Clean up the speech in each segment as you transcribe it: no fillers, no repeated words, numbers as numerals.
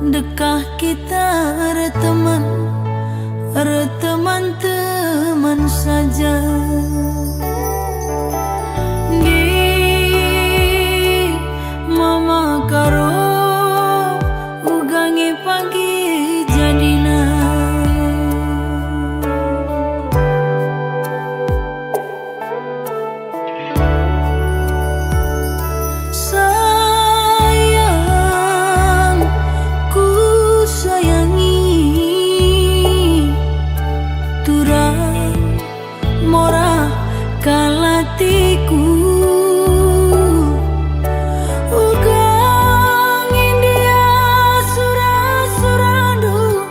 Dekah kita teman-teman saja. Di mama karo ugangi pagi jadina. Kalatiku ugang India surah-suradu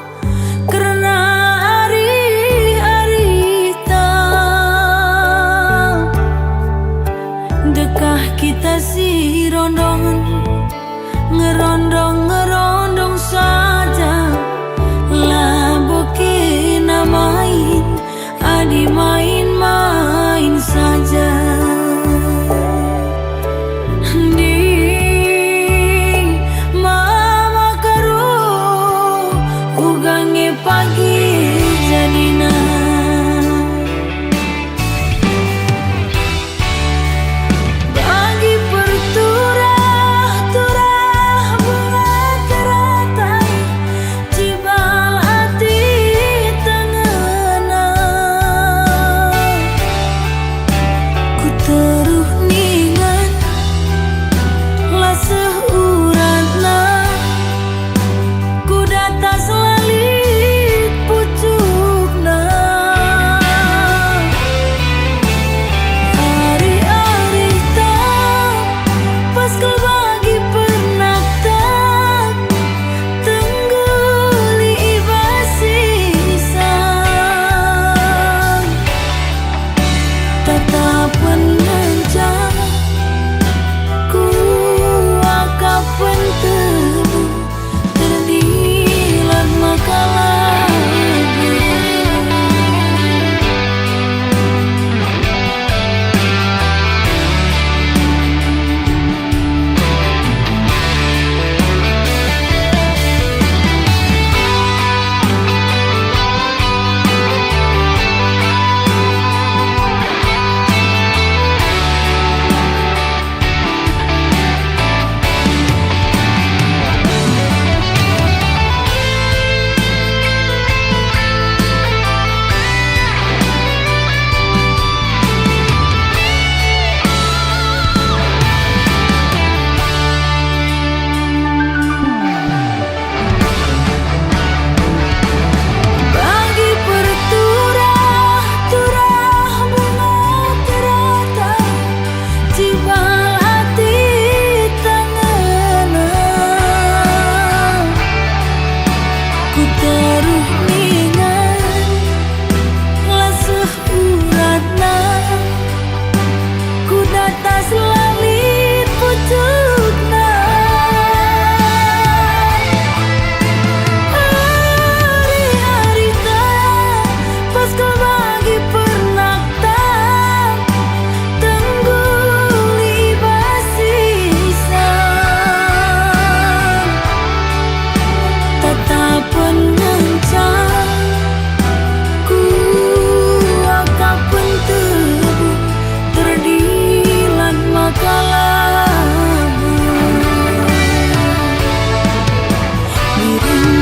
karena hari-harita dekah kita si rondongan ngerondong saja lah bokin main adi main saja. Di mama karo ugangi pagi jadina. Bagi perturah bunga teratai cibal hati tengena. Teruh ningan lah seuratna ku data selalit pucukna. Hari-hari tak pas kau bagi pernak tak tengguli ibasisan tetap penenjang ku akapan tebu terdilat makalah.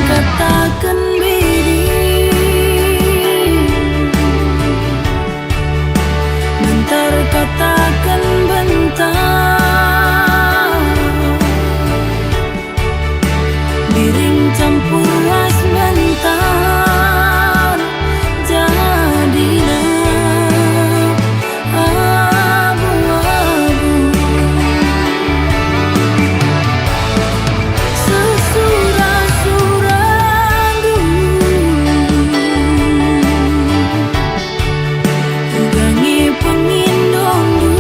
Katakan biri bentar, katakan bentar, biring campur was bentar jadina abu-abu. Sesurah-suradu ugangi pengindongdu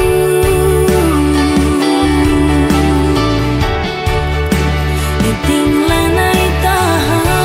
ditinglan ai tahan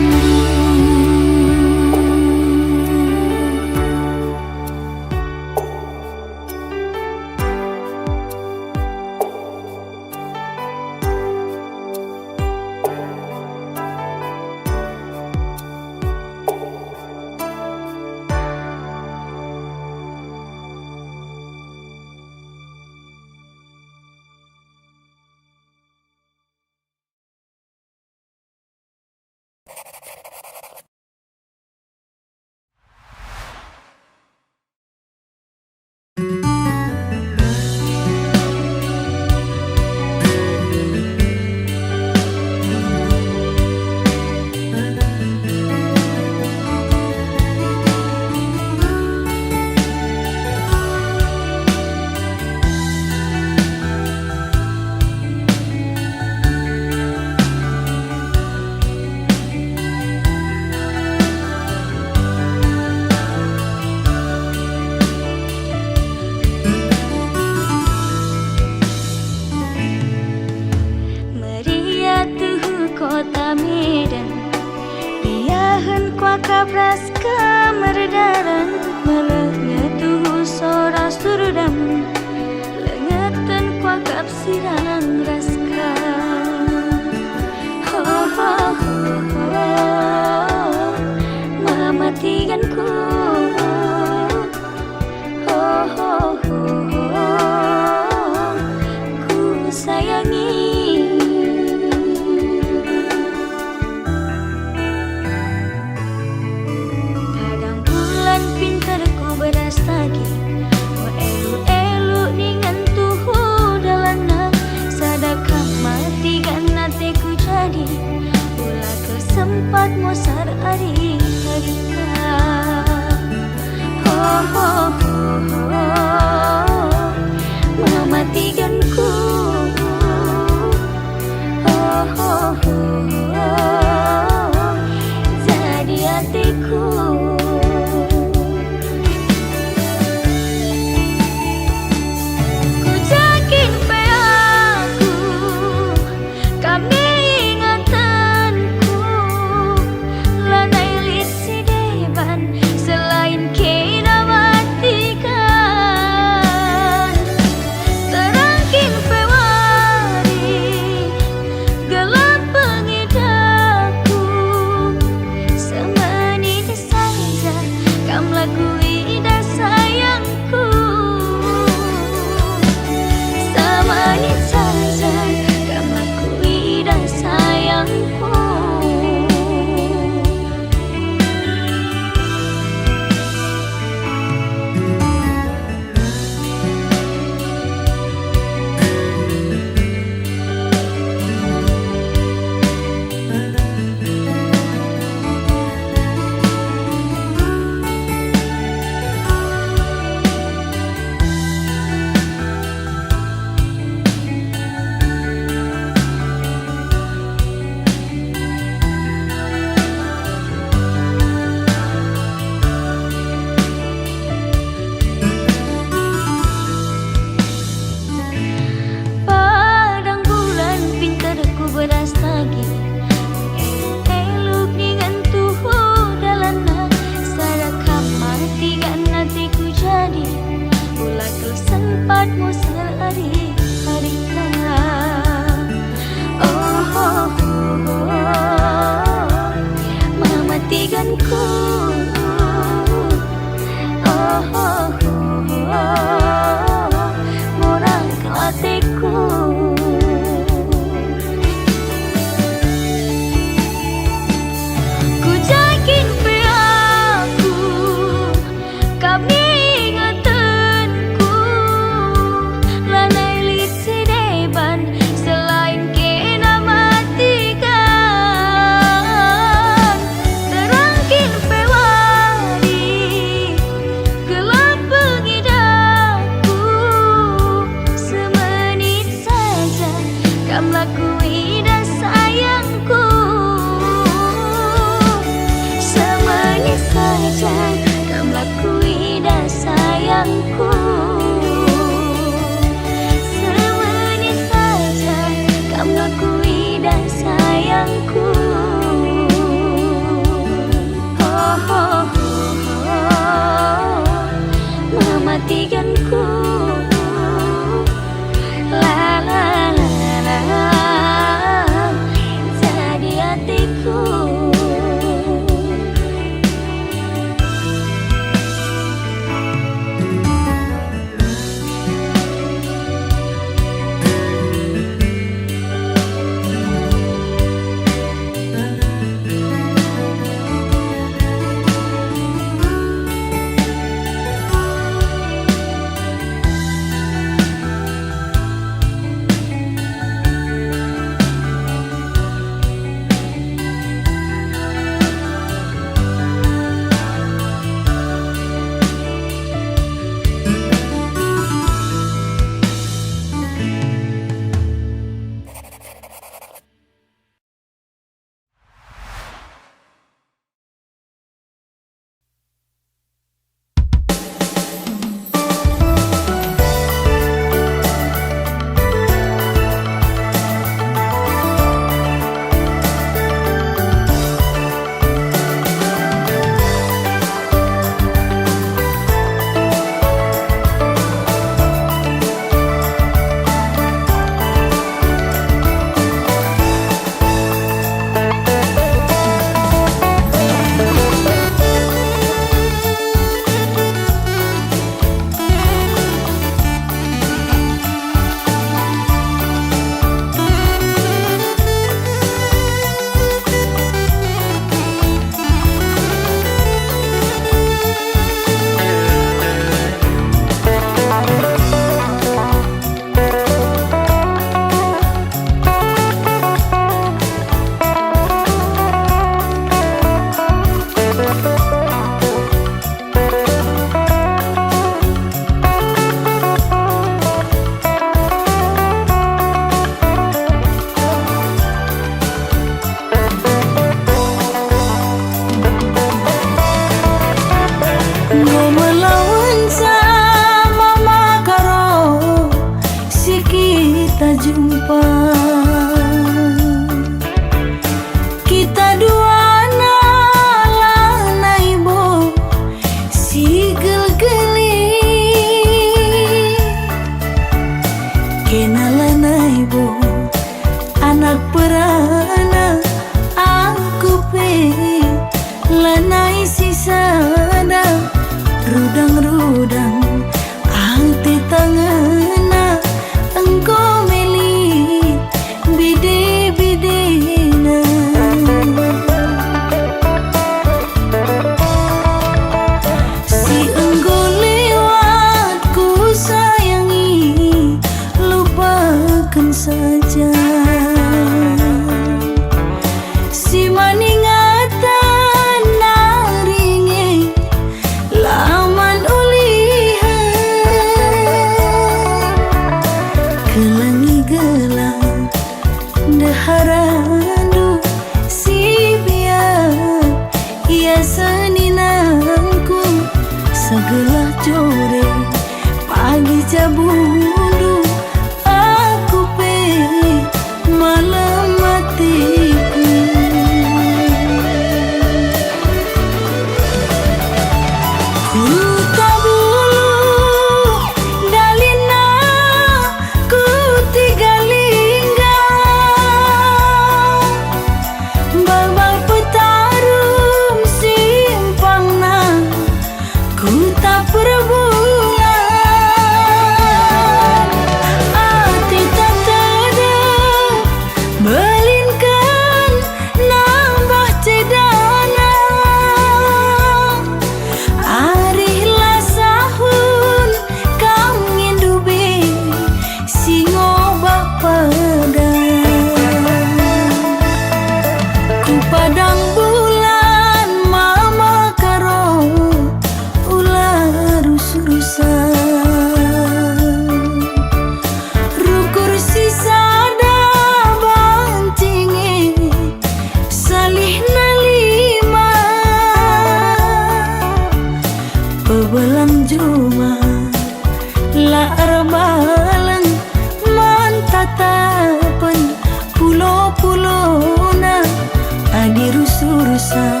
rasa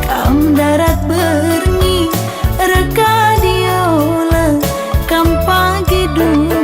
kam darat berni reka diola kam pagi duna.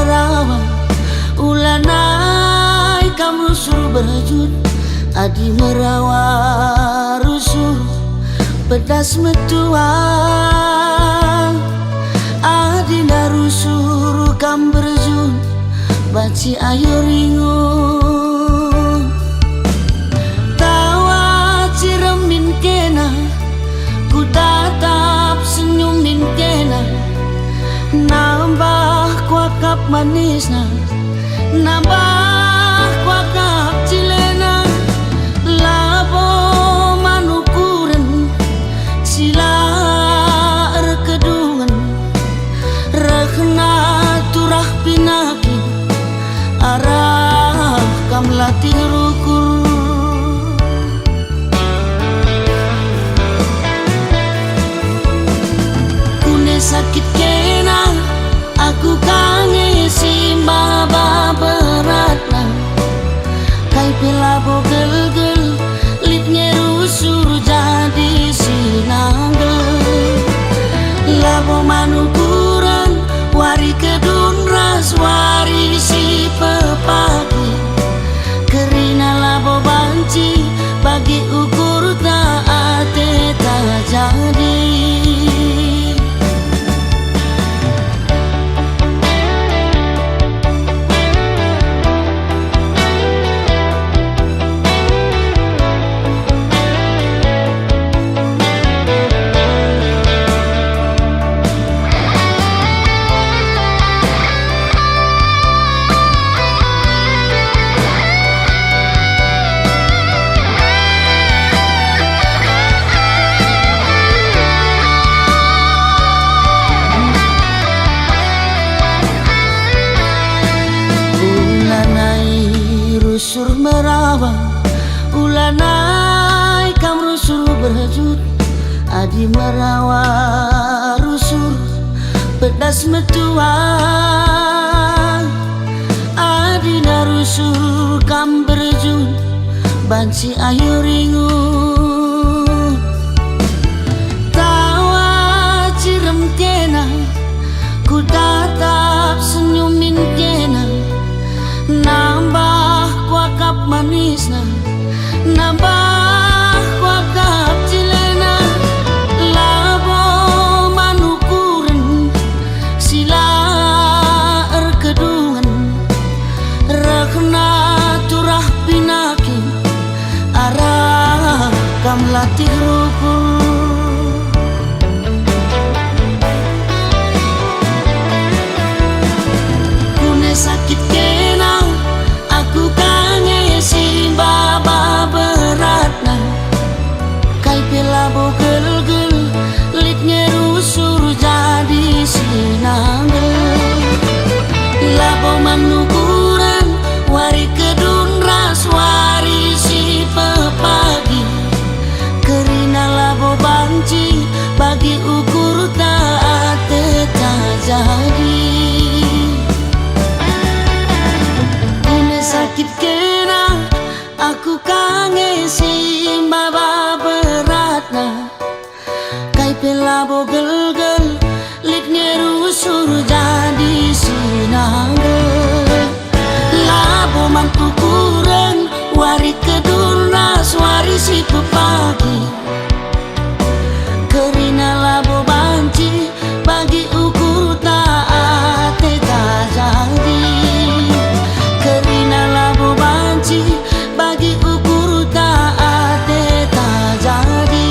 merawa ulanai kamu suruh berjut adi merawa rusuh pedas metua adi narusur kam berjut baci ayo ringu tawa ciremin kena ku tatap senyumin kena nambah kuakap manisna nambah kuakap cilena labo manukuren sila erkedungan rekna turah pinaki arah kam latih rukur kune sakit kena aku kangen simba beratna kai pelabo gel-gel litnya rusur jadi sinanggel labo manukuran wari kedun ras wari si pepagi kerina labo banci bagi ukur taate tak jadi rusur merawa ulanai kam rusur berhajut adi merawa rusur pedas metua adi narusur kam berjut banci ayo ringu tawa cirem kena ku tatap senyumin kena nambah kuakap manisna nambah kuakap cilena labo manukuren sila erkedungan rekna turah pinaki arah kam latih rukur kune sakit kena aku kangen simba beratna kai pelabo gel-gel litnya rusur jadi sinanggel labo manukuran wari kedun ras wari si pepagi kerina labo banci bagi ukur taate tak jadi sakit kena aku kangen simba beratna kai pelabo gel-gel litnya rusur jadi sinanggel labo man ukuran wari kedun ras wari si pepagi kerina labo banci bagi ukur taate tak jadi kerina labo banci bagi ukur taate tak jadi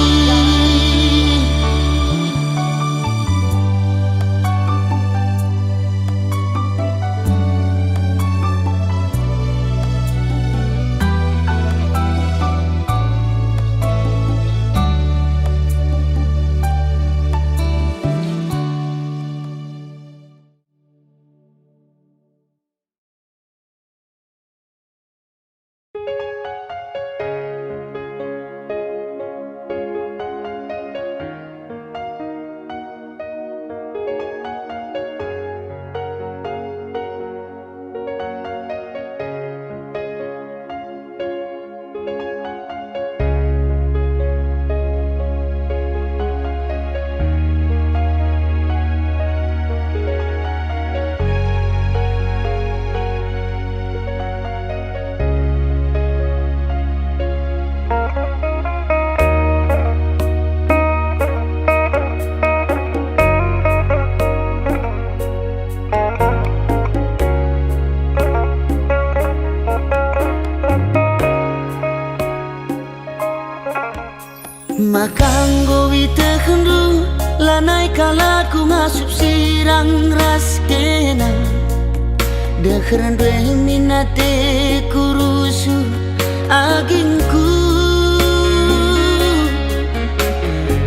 kanggo witehendu lanai kalaku ngasup sirang ras kena dekheran dwe minate kurusu agingku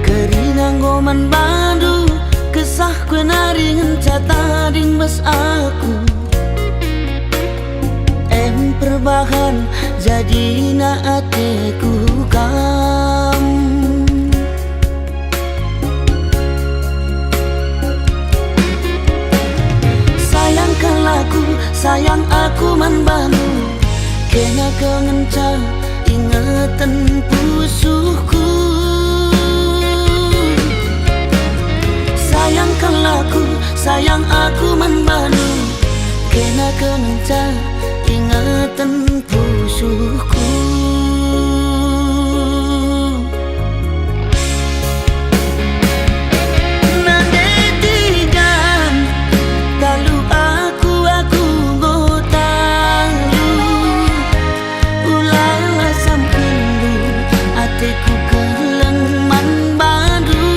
kerinang goman bandu kesah kue naringan cata ding bas aku perbahan jadi na ateku kam sayangkan laku sayang aku man bantu kena kengenca ingatan pusuhku sayangkan laku sayang aku man bantu kena kengenca ingatan pusuhku nandetigan talu aku gotalu ulala sampendu ateku keleng man badu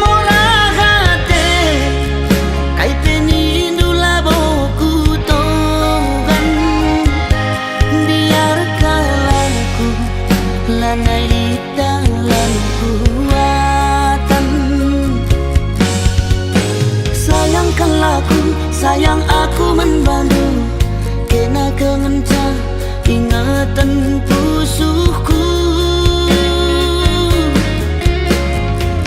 murah hati kai penindu laboku lanai dalam kuatan sayangkan laku sayang aku membantu kena kengenca ingatan pusuhku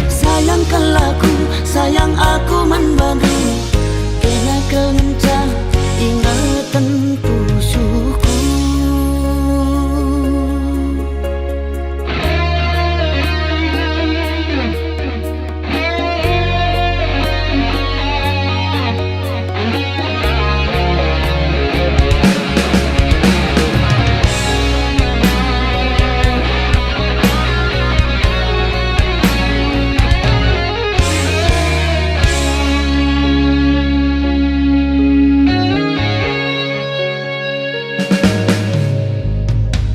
sayangkan laku sayang aku membantu kena kengenca ingatan pusuhku.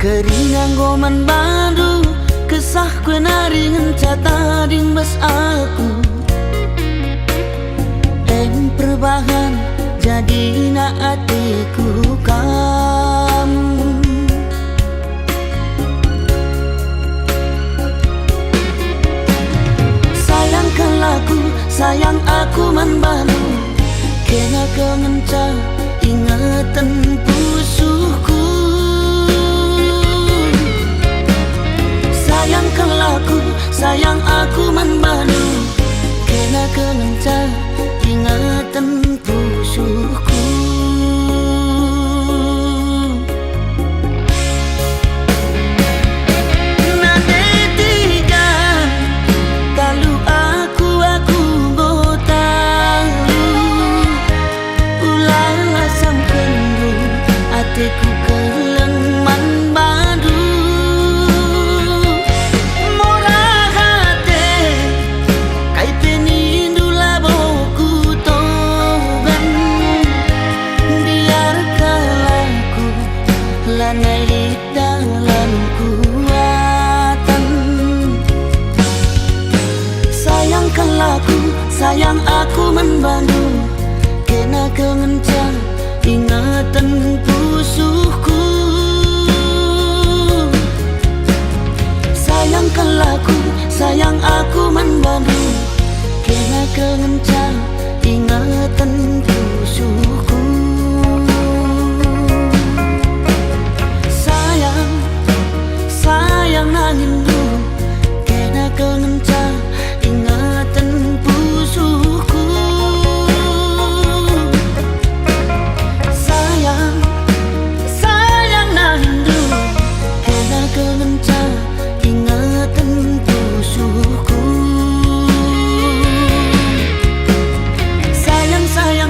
Kerinang goman bandu kesah kue naringan cata ding bas aku perbahan jadi na atiku kam sayangkan laku sayang aku man bandu kena kengenca ingatan pusuhku sayangkan laku sayang aku man bandu kena kengenca ingatan pusuhku nandetigan talu aku gotalu ulala sampendu ateku keleng man badu lanai dalam kuatan sayangkan laku sayang aku membantu kena kengenca ingatan pusuhku sayangkan laku sayang aku membantu kena kengenca ingatan pusuhku sayang nangindu kena kengenca ingatan pusuhku sayang nangindu kena kengenca ingatan pusuhku sayang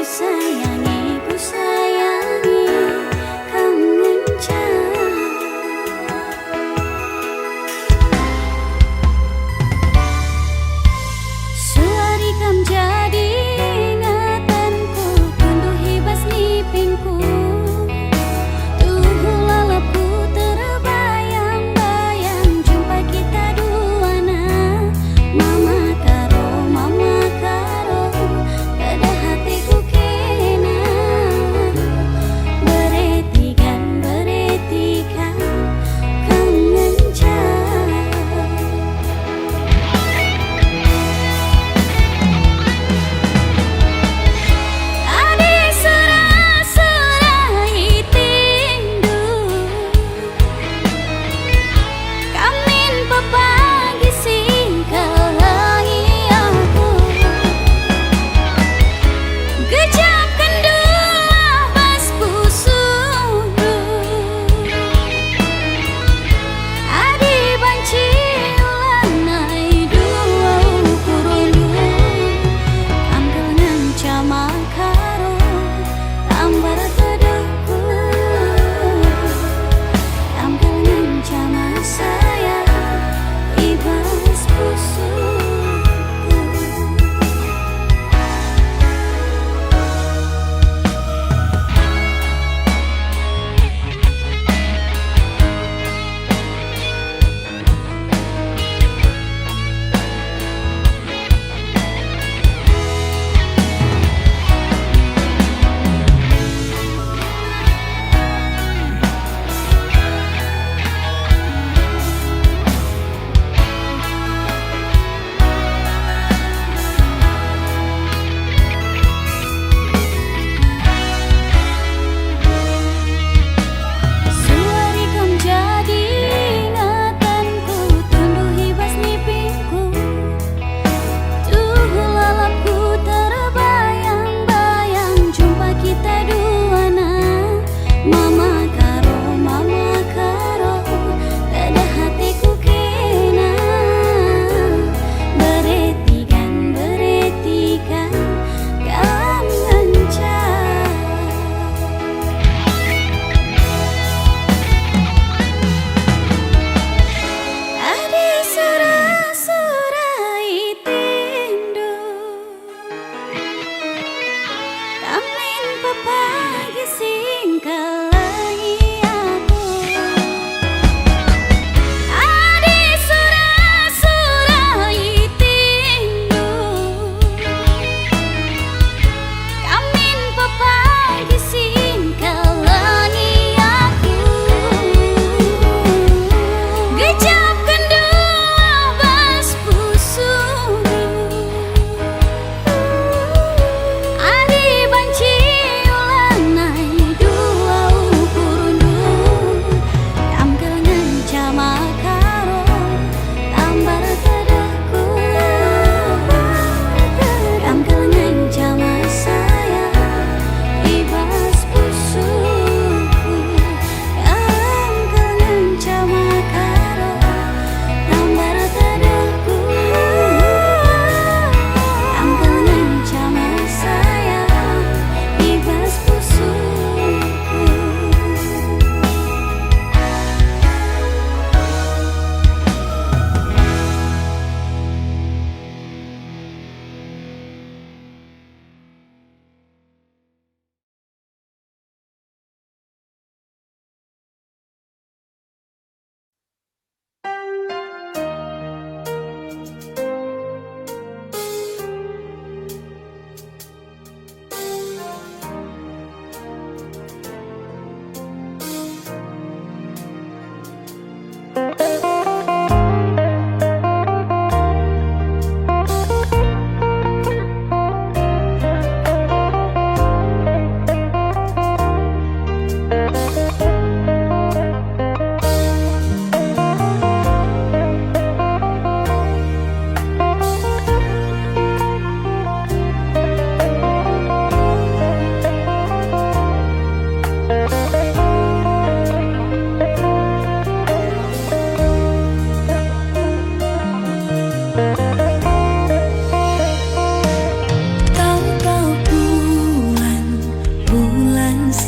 ku sayangi kau mengencang. Suari kam jadi ingatanku, tunduh hibas nipingku. Tuhu lalapku terbayang-bayang, jumpa kita duana. Mama karo, kada hatiku kena.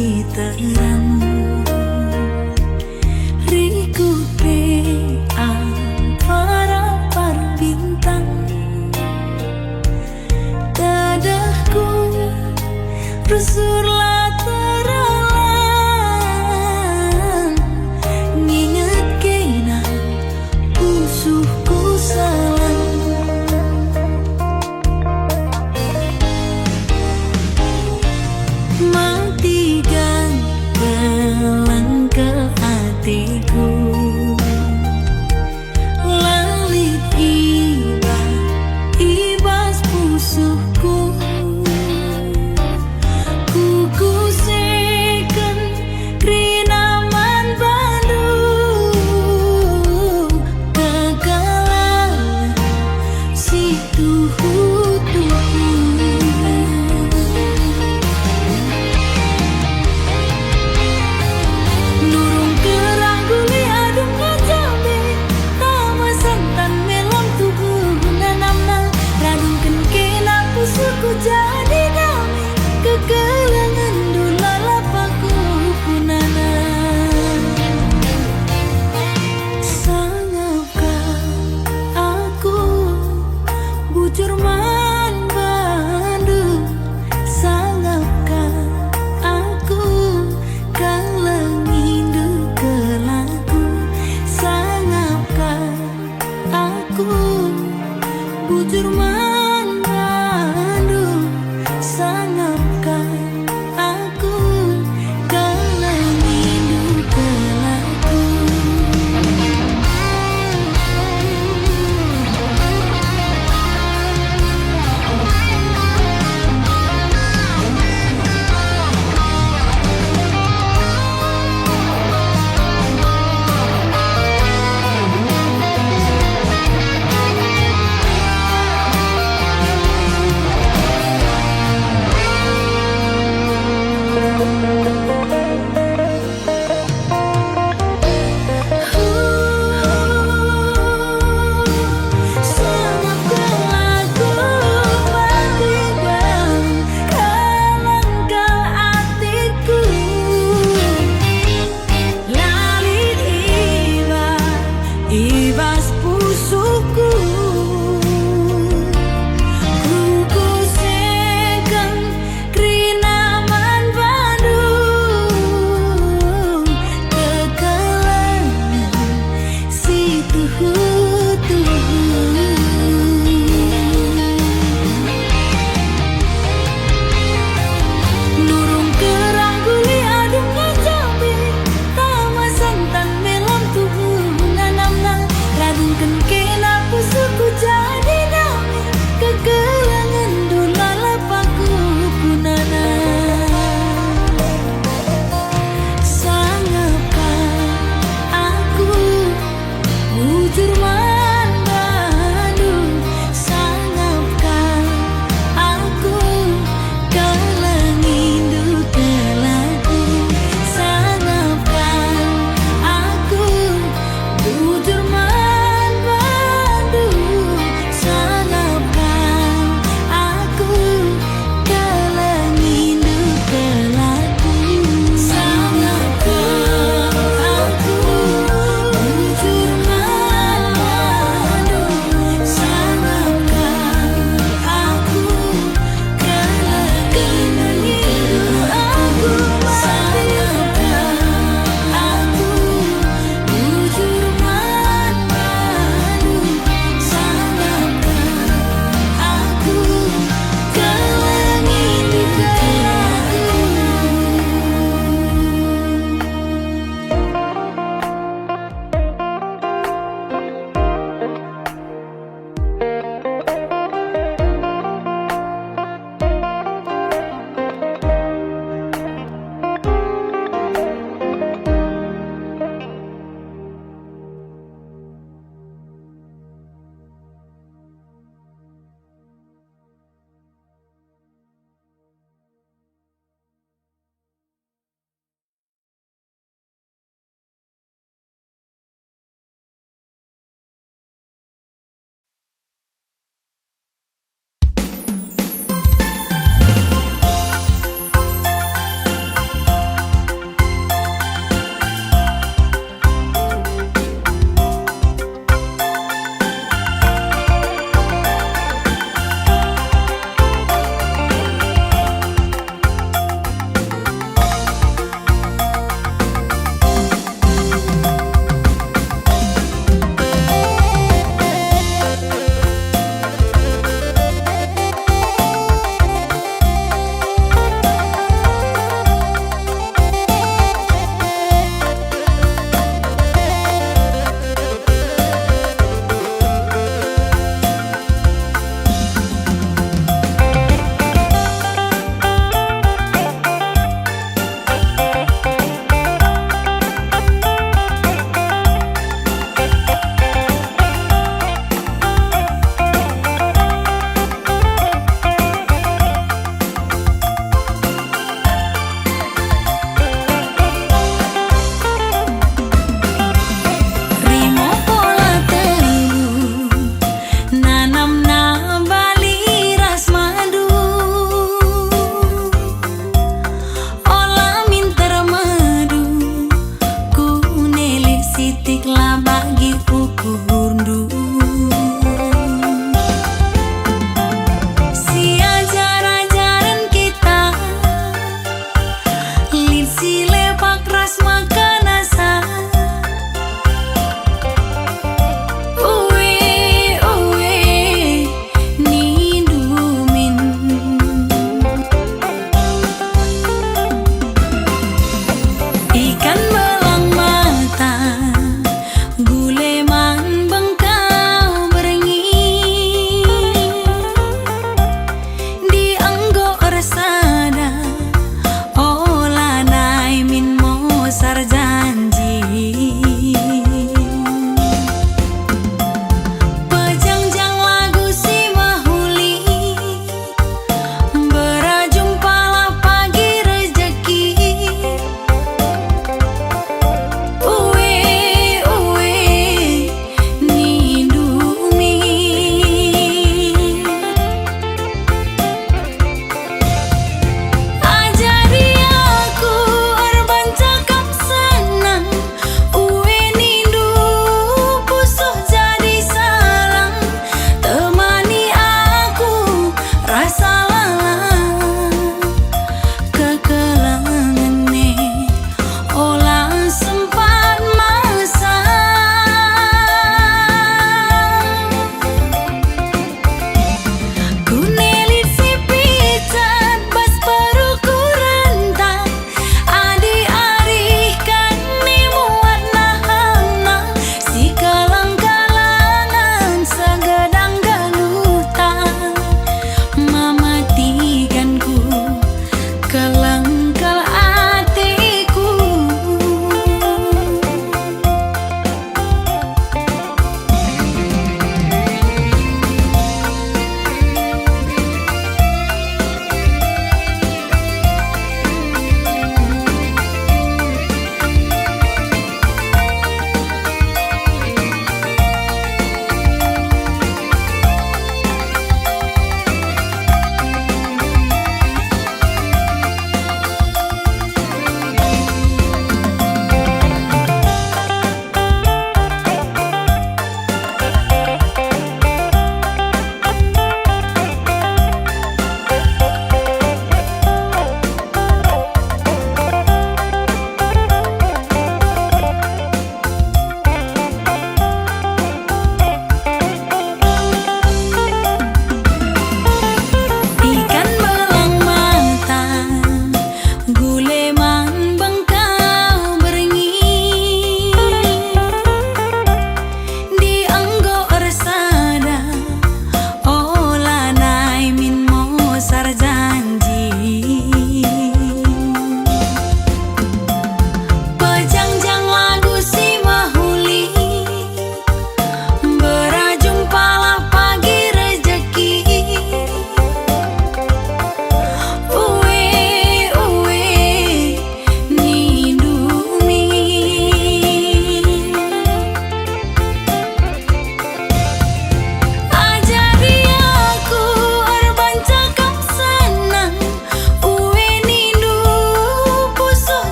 masih terang. Rikupe antara para bintang, dadahku rusurlah teralang, nginget kena pusuhku salang. Matikan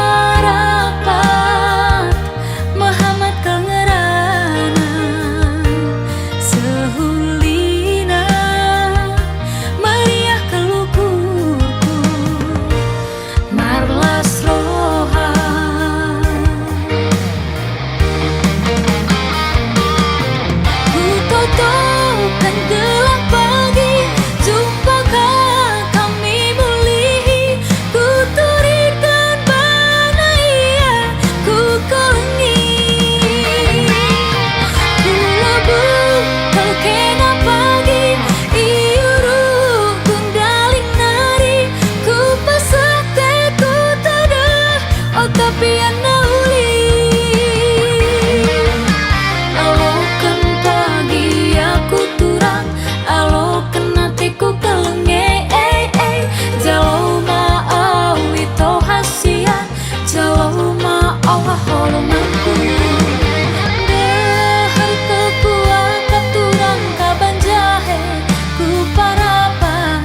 parapat Muhammad kangerana sehulina meriah kelukurku marlas roha ku totokan gelap pagi jumpakah kami mulih ku turikan bana ia ku kelengi ku labu kau kena pagi iuru kundaling nari ku pasakte ku tada oh tapi anauli alokan pagi aku turang alokan hatiku kelenge jauh mau itu hasian jauh mau holomanku dahar kekuatan turang kaban jahe ku parapat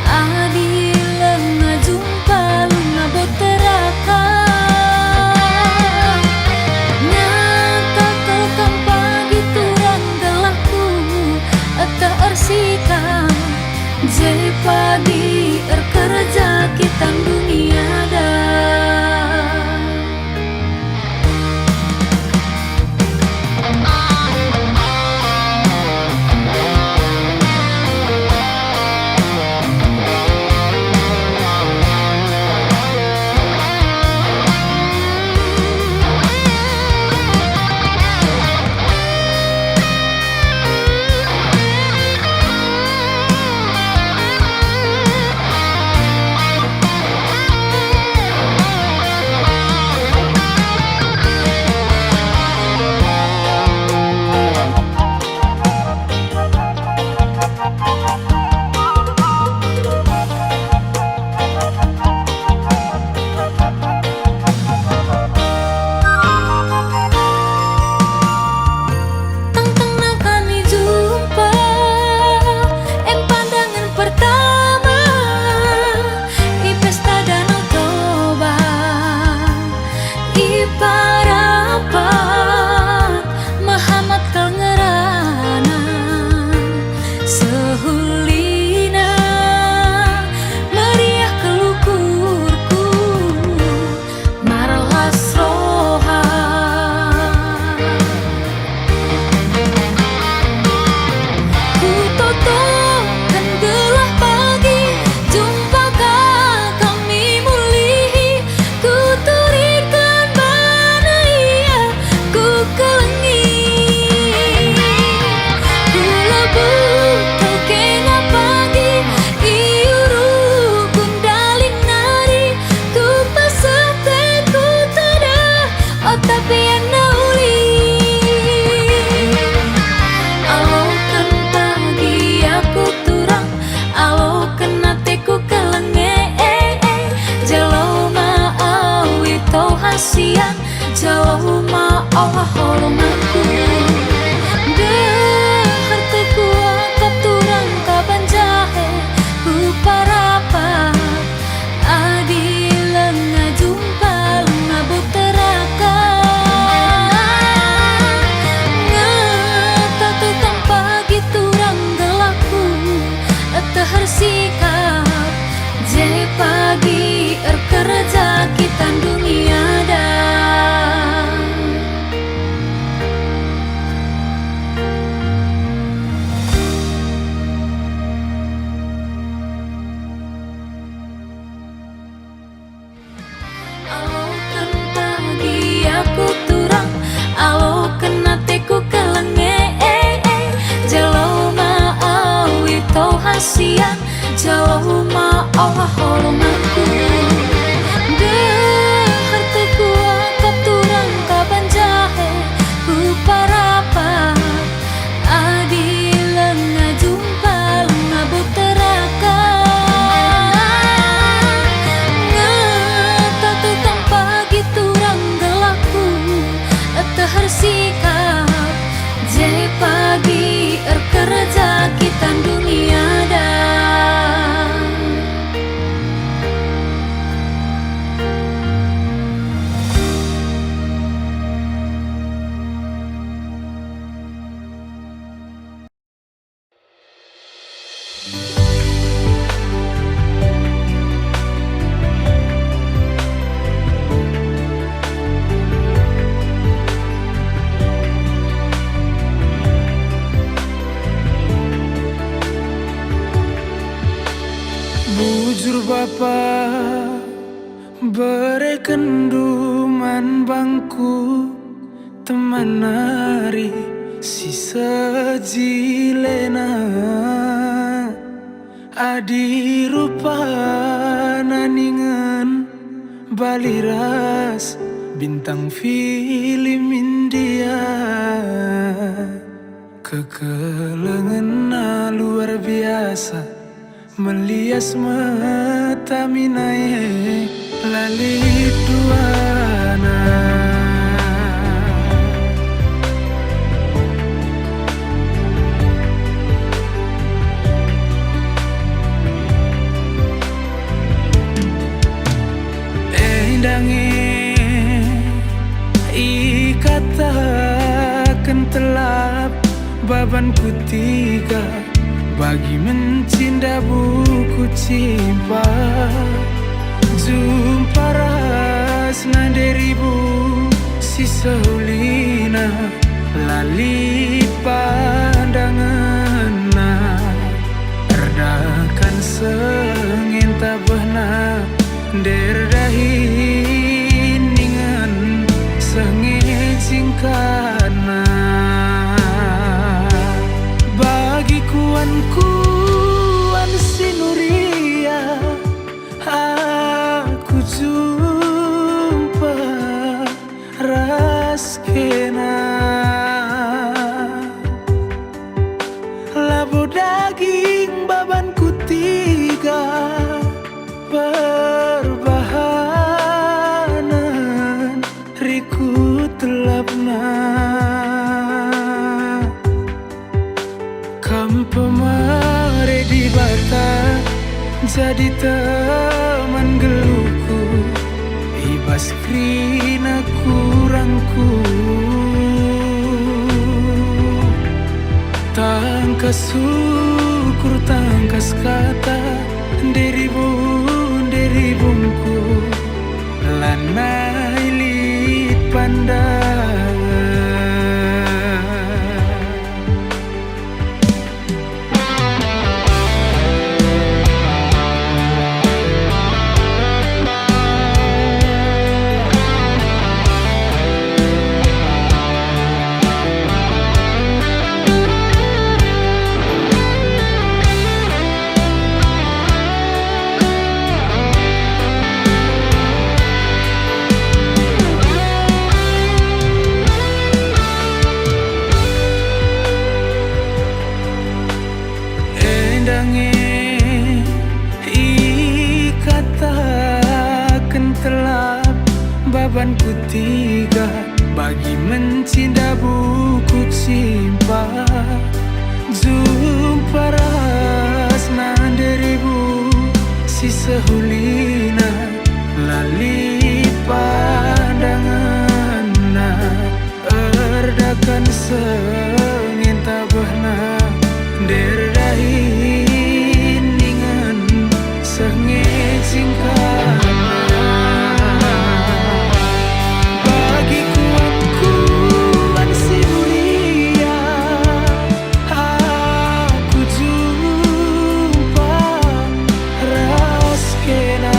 adilan ngajumpa lunga boteraka nyata kelkam pagi turang gelapku ata ersikam jadi pagi kerja kita dunia dah Tang-tangna kami jumpa pandangan pertama di pesta Danau Toba di parapat Muhammad kangerana sehulina meriah kelukurku marlas roha ku totokan gelap pagi jumpakah kami mulih ku turikan bana ia ku kelengi ku labu kau kena pagi iuru kundaling nari ku pasakte ku tada oh tapi anauli alokan pagi aku turang alokan hatiku kelenge jauh mau itu hasian jauh mau holomanku dahar kekuatan turang kaban jahe ku parapat adilan ngajumpa lunga boteraka ngata tukang pagi turang gelapku tahar sikap je pagi kerja kita dunia dah. Alokan pagi aku turang alokan hatiku kelenge jauh mau itu hasian jauh mau holomanku dahar kekuatan turang kaban jahe ku parapat adilan ngajumpa lunga boteraka ngata tukang pagi turang gelapku tahar sikap je pagi kerja kita dunia dah. Bapa berekenduman bangku teman nari si sejilena adi rupa naningan baliras bintang film India kekelengan luar biasa melias mata minae lalit duana. Endange ikatakan telap babanku tiga bagi mencinta buku cimpa jumpa rasna deribu si seulina lali pandangan erdakan sengin tabahna derdahiningan sengin singkana bagi kuan sinuria aku jumpa raskena labu daging babanku tiga perbahanan riku telapna pemare di bata jadi teman geluku ibas krina kurangku tangkas syukur tangkas kata deribungku lanai lit pandangan. Ikatakan telap babanku tiga bagi mencinta buku cimpa jumpa rasna deribu si sehulina lali pandangan erdakan sengin tabahna derdahiningan sengit singkana bagi kuan sinuria aku jumpa raskena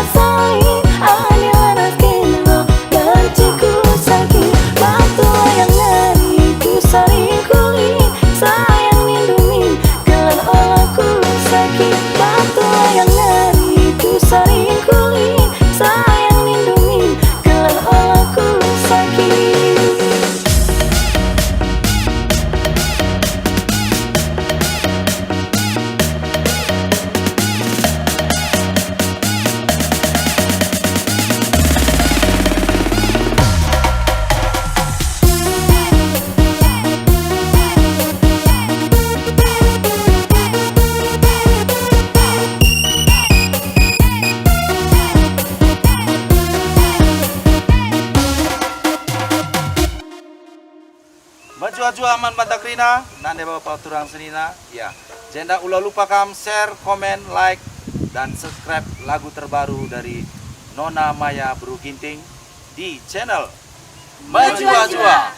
rasai adalah kena gajiku sakit batu yang ngari ku sari kulit sayang lindungi gelar olaku sakit batu yang ngari ku sari kulit sayang lindungi gelar olaku sakit. Bajua-jua aman batakrina, nande bapak turang senina. Ya, jenda ulah lupa kam share, komen, like, dan subscribe lagu terbaru dari Nona Maya Bru Ginting di channel Bajua-jua.